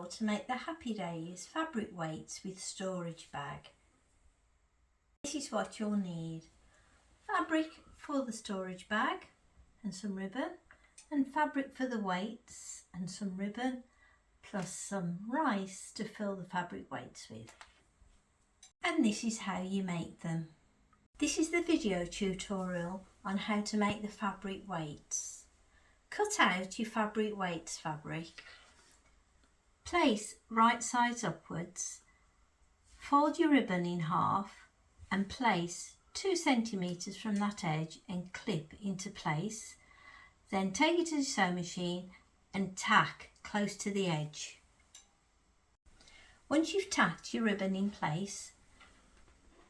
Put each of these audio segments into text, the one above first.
to make the Happy Days fabric weights with storage bag. This is what you'll need: fabric for the storage bag and some ribbon, and fabric for the weights and some ribbon, plus some rice to fill the fabric weights with. And this is how you make them. This is the video tutorial on how to make the fabric weights. Cut out your fabric weights fabric. Place right sides upwards. Fold your ribbon in half and place 2 centimetres from that edge and clip into place. Then take it to the sewing machine and tack close to the edge. Once you've tacked your ribbon in place,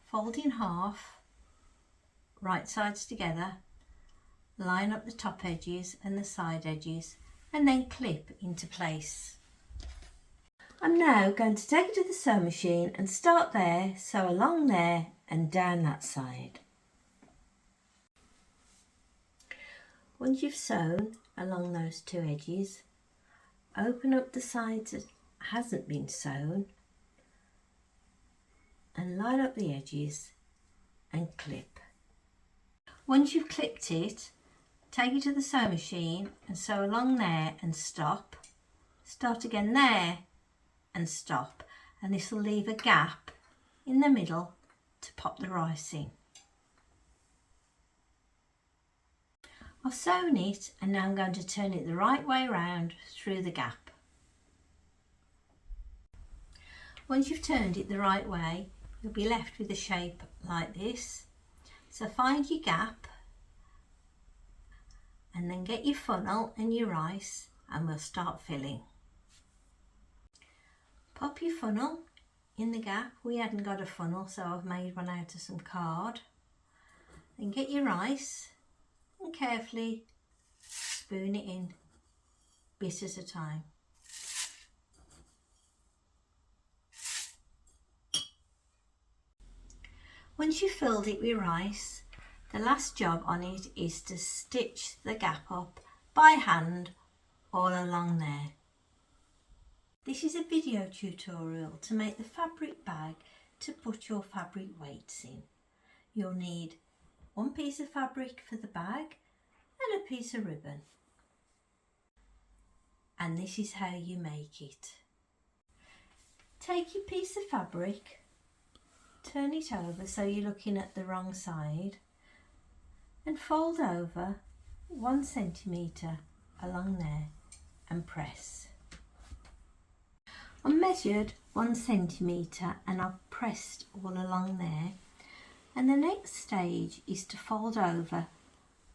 fold in half, right sides together, line up the top edges and the side edges, and then clip into place. I'm now going to take it to the sewing machine and start there, sew along there and down that side. Once you've sewn along those 2 edges, open up the sides that hasn't been sewn and line up the edges and clip. Once you've clipped it, take it to the sewing machine and sew along there and stop. Start again there and stop, and this will leave a gap in the middle to pop the rice in. I've sewn it and now I'm going to turn it the right way round through the gap. Once you've turned it the right way, you'll be left with a shape like this. So find your gap and then get your funnel and your rice and we'll start filling. Pop your funnel in the gap. We hadn't got a funnel, so I've made one out of some card. Then get your rice and carefully spoon it in, bit at a time. Once you've filled it with rice, the last job on it is to stitch the gap up by hand all along there. This is a video tutorial to make the fabric bag to put your fabric weights in. You'll need 1 piece of fabric for the bag and a piece of ribbon. And this is how you make it. Take your piece of fabric, turn it over so you're looking at the wrong side, and fold over 1 centimetre along there and press. I measured 1 centimetre and I've pressed all along there, and the next stage is to fold over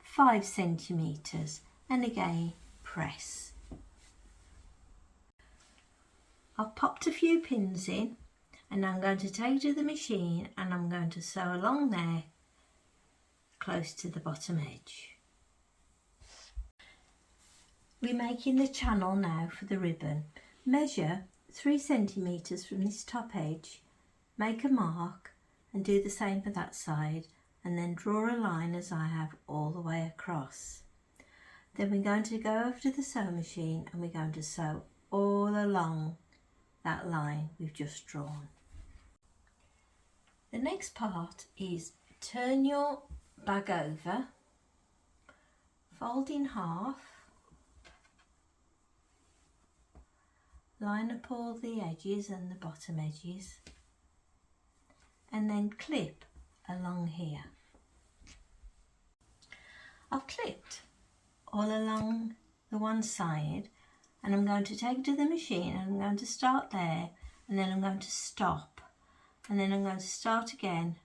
5 centimetres and again press. I've popped a few pins in and I'm going to take it to the machine and I'm going to sew along there close to the bottom edge. We're making the channel now for the ribbon. Measure 3 centimetres from this top edge, make a mark and do the same for that side, and then draw a line as I have all the way across. Then we're going to go over to the sewing machine and we're going to sew all along that line we've just drawn. The next part is turn your bag over, fold in half, line up all the edges and the bottom edges, and then clip along here. I've clipped all along the one side and I'm going to take it to the machine and I'm going to start there and then I'm going to stop and then I'm going to start again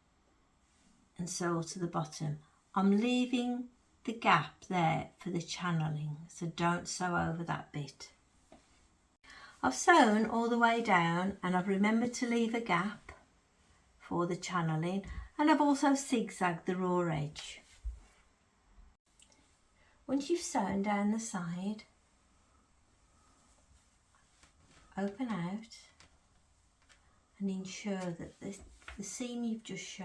and sew to the bottom. I'm leaving the gap there for the channeling, so don't sew over that bit. I've sewn all the way down and I've remembered to leave a gap for the channeling, and I've also zigzagged the raw edge. Once you've sewn down the side, open out and ensure that the seam you've just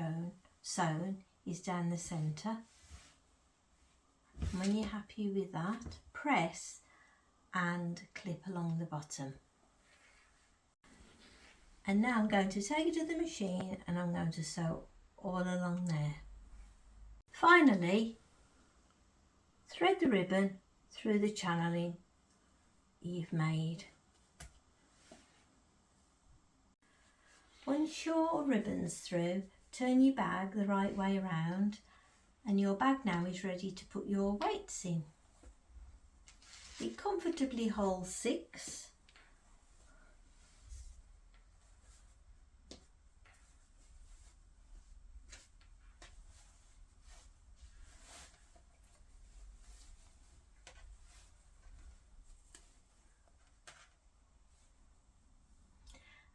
sewn is down the centre. And when you're happy with that, press and clip along the bottom. And now I'm going to take it to the machine and I'm going to sew all along there. Finally, thread the ribbon through the channeling you've made. Once your ribbon's through, turn your bag the right way around and your bag now is ready to put your weights in. It comfortably holds 6.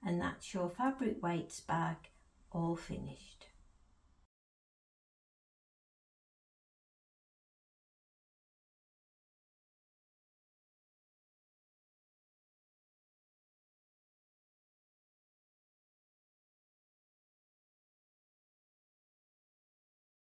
And that's your fabric weights bag all finished.